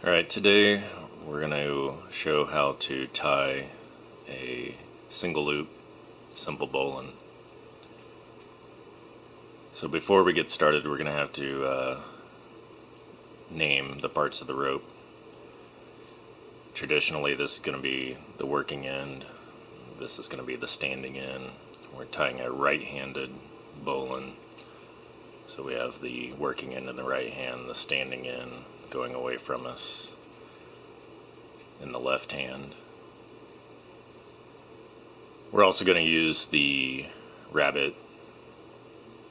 Alright, today we're going to show how to tie a single loop simple bowline. So before we get started, we're going to have to name the parts of the rope. Traditionally, this is going to be the working end. This is going to be the standing end. We're tying a right-handed bowline. So we have the working end in the right hand, the standing end going away from us in the left hand. We're also going to use the rabbit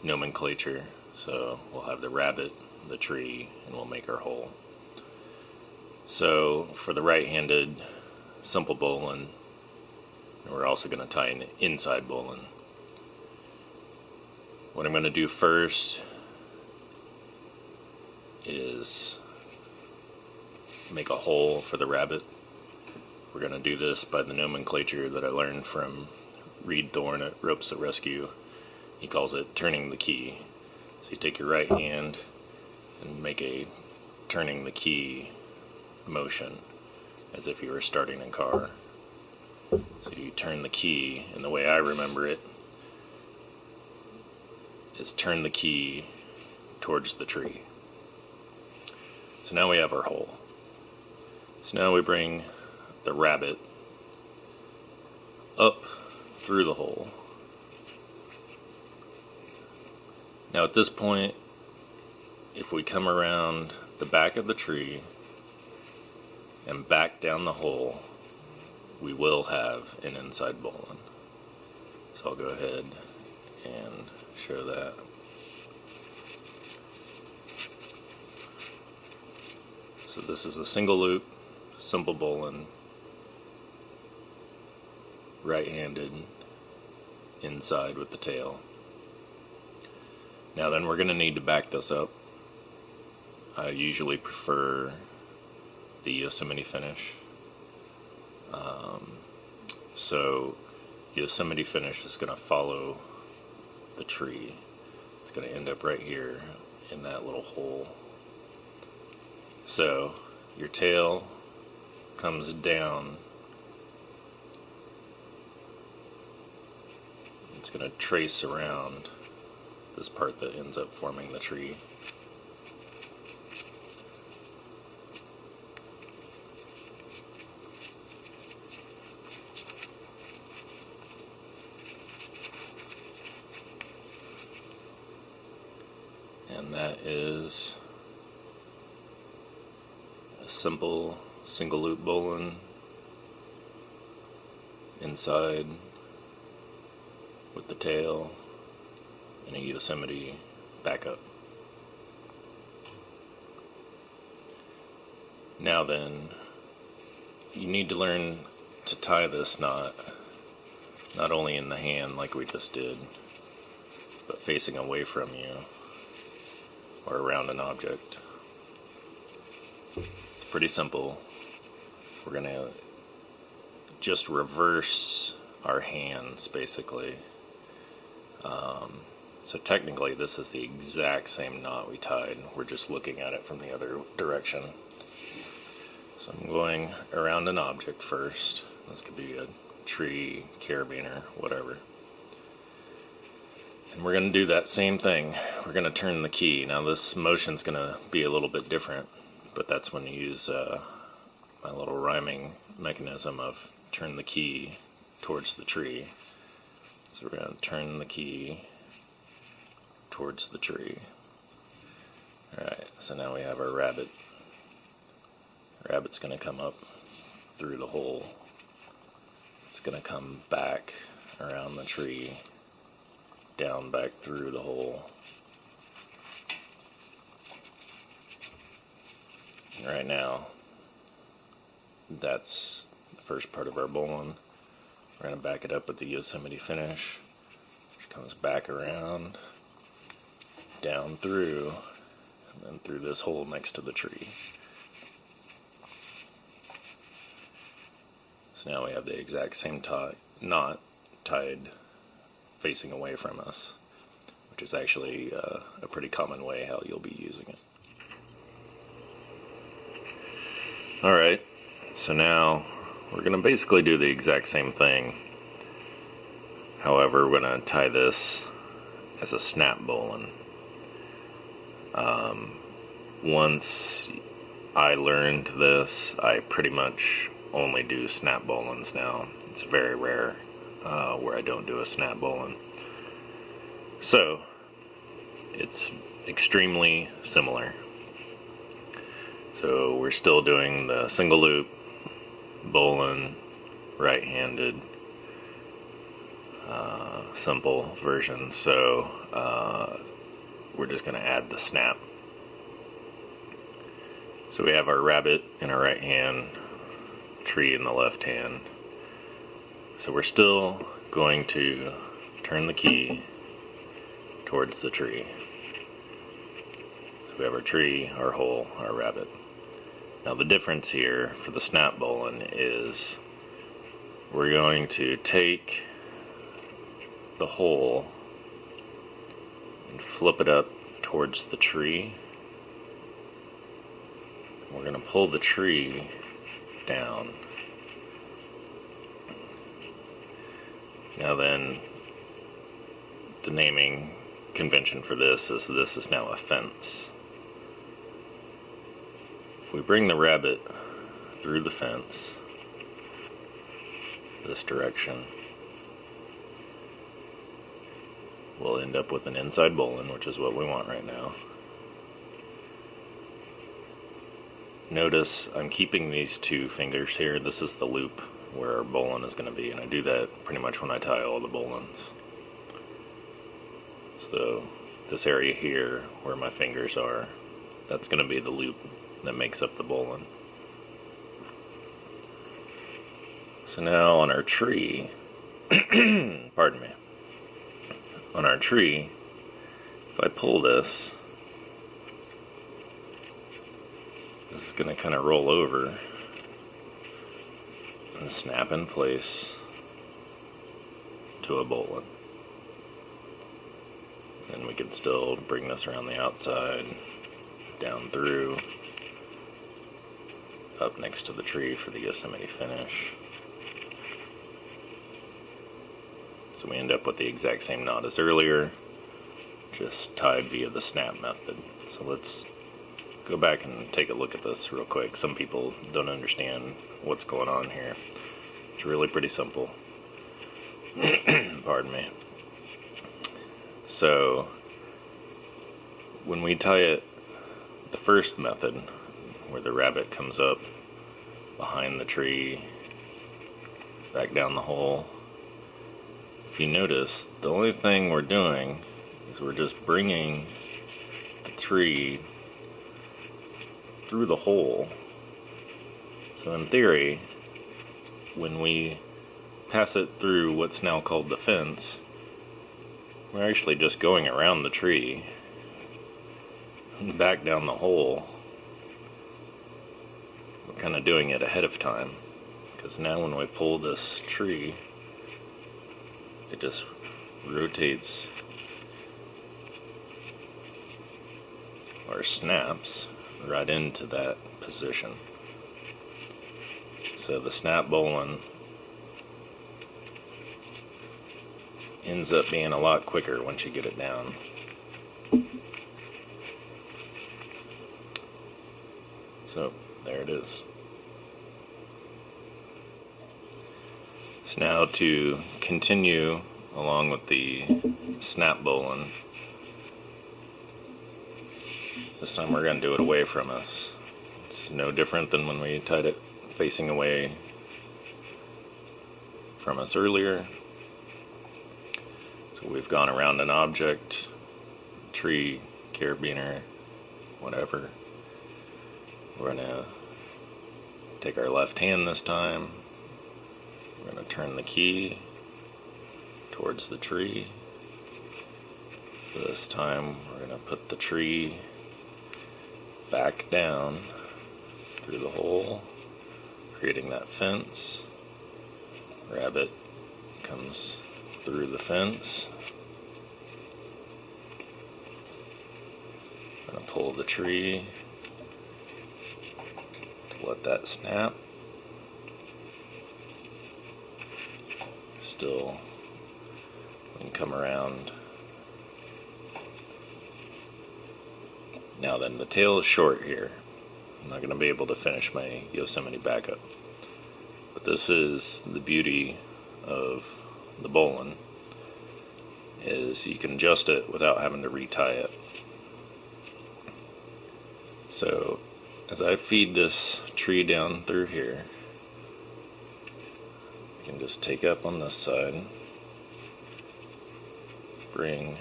nomenclature. So we'll have the rabbit, the tree, and we'll make our hole. So for the right-handed simple bowline, we're also going to tie an inside bowline. What I'm going to do first is make a hole for the rabbit. We're going to do this by the nomenclature that I learned from Reed Thorne at Ropes That Rescue. He calls it turning the key. So you take your right hand and make a turning the key motion as if you were starting a car. So you turn the key, and the way I remember it is turn the key towards the tree. So now we have our hole. So now we bring the rabbit up through the hole. Now at this point, if we come around the back of the tree and back down the hole, we will have an inside bowline. So I'll go ahead and show that. So this is a single loop, simple bowline, right-handed, inside with the tail. Now then we're going to need to back this up. I usually prefer the Yosemite finish. So Yosemite finish is going to follow the tree. It's going to end up right here in that little hole. So your tail comes down. It's going to trace around this part that ends up forming the tree. And that is a simple single loop bowline inside with the tail and a Yosemite backup. Now then, you need to learn to tie this knot not only in the hand like we just did, but facing away from you or around an object. It's pretty simple. We're going to just reverse our hands basically. So technically this is the exact same knot we tied. We're just looking at it from the other direction. So I'm going around an object first. This could be a tree, carabiner, whatever. And we're going to do that same thing. We're going to turn the key. Now this motion's going to be a little bit different, but that's when you use my little rhyming mechanism of turn the key towards the tree. So we're going to turn the key towards the tree. Alright, so now we have our rabbit. Rabbit's going to come up through the hole. It's going to come back around the tree, down back through the hole. And right now, that's the first part of our bowline. We're going to back it up with the Yosemite finish, which comes back around, down through, and then through this hole next to the tree. So now we have the exact same knot tied facing away from us, which is actually a pretty common way how you'll be using it. Alright, so now we're going to basically do the exact same thing. However, we're going to tie this as a snap bowline. Once I learned this, I pretty much only do snap bowlines now. It's very rare where I don't do a snap bowline. So, it's extremely similar. So we're still doing the single loop, bowline, right-handed, simple version. So we're just going to add the snap. So we have our rabbit in our right hand, tree in the left hand. So we're still going to turn the key towards the tree. So we have our tree, our hole, our rabbit. Now the difference here for the snap bowline is we're going to take the hole and flip it up towards the tree. We're going to pull the tree down. Now then, the naming convention for this is now a fence. If we bring the rabbit through the fence this direction, we'll end up with an inside bowline, which is what we want right now. Notice I'm keeping these two fingers here. This is the loop where our bowline is going to be, and I do that pretty much when I tie all the bowlines. So this area here where my fingers are, that's going to be the loop that makes up the bowline. So now on our tree, pardon me, on our tree, if I pull this, this is going to kind of roll over and snap in place to a bowline. And we can still bring this around the outside, down through, up next to the tree for the Yosemite finish. So we end up with the exact same knot as earlier, just tied via the snap method. So let's go back and take a look at this real quick. Some people don't understand what's going on here. It's really pretty simple. Pardon me. So when we tie it the first method, where the rabbit comes up behind the tree, back down the hole, if you notice, the only thing we're doing is we're just bringing the tree through the hole. So in theory, when we pass it through what's now called the fence, we're actually just going around the tree and back down the hole. We're kind of doing it ahead of time, because now when we pull this tree, it just rotates or snaps right into that position. So the snap bowline ends up being a lot quicker once you get it down. So there it is. So now to continue along with the snap bowline, this time we're going to do it away from us. It's no different than when we tied it facing away from us earlier. So we've gone around an object, tree, carabiner, whatever. We're going to take our left hand this time. We're going to turn the key towards the tree. This time we're going to put the tree back down through the hole, creating that fence. Rabbit comes through the fence. I'm going to pull the tree let that snap. Still, we can come around. Now then, the tail is short here. I'm not going to be able to finish my Yosemite backup. But this is the beauty of the Bowline, is you can adjust it without having to retie it. So as I feed this tree down through here, I can just take up on this side, bring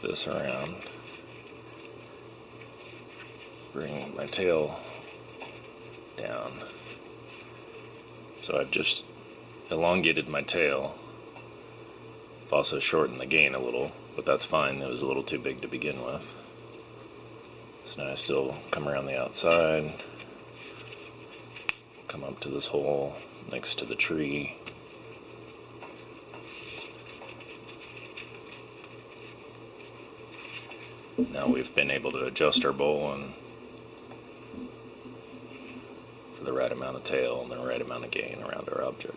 this around, bring my tail down. So I've just elongated my tail. I've also shortened the gain a little, but that's fine. It was a little too big to begin with. So now I still come around the outside, come up to this hole next to the tree. Now we've been able to adjust our Bowline for the right amount of tail and the right amount of gain around our object.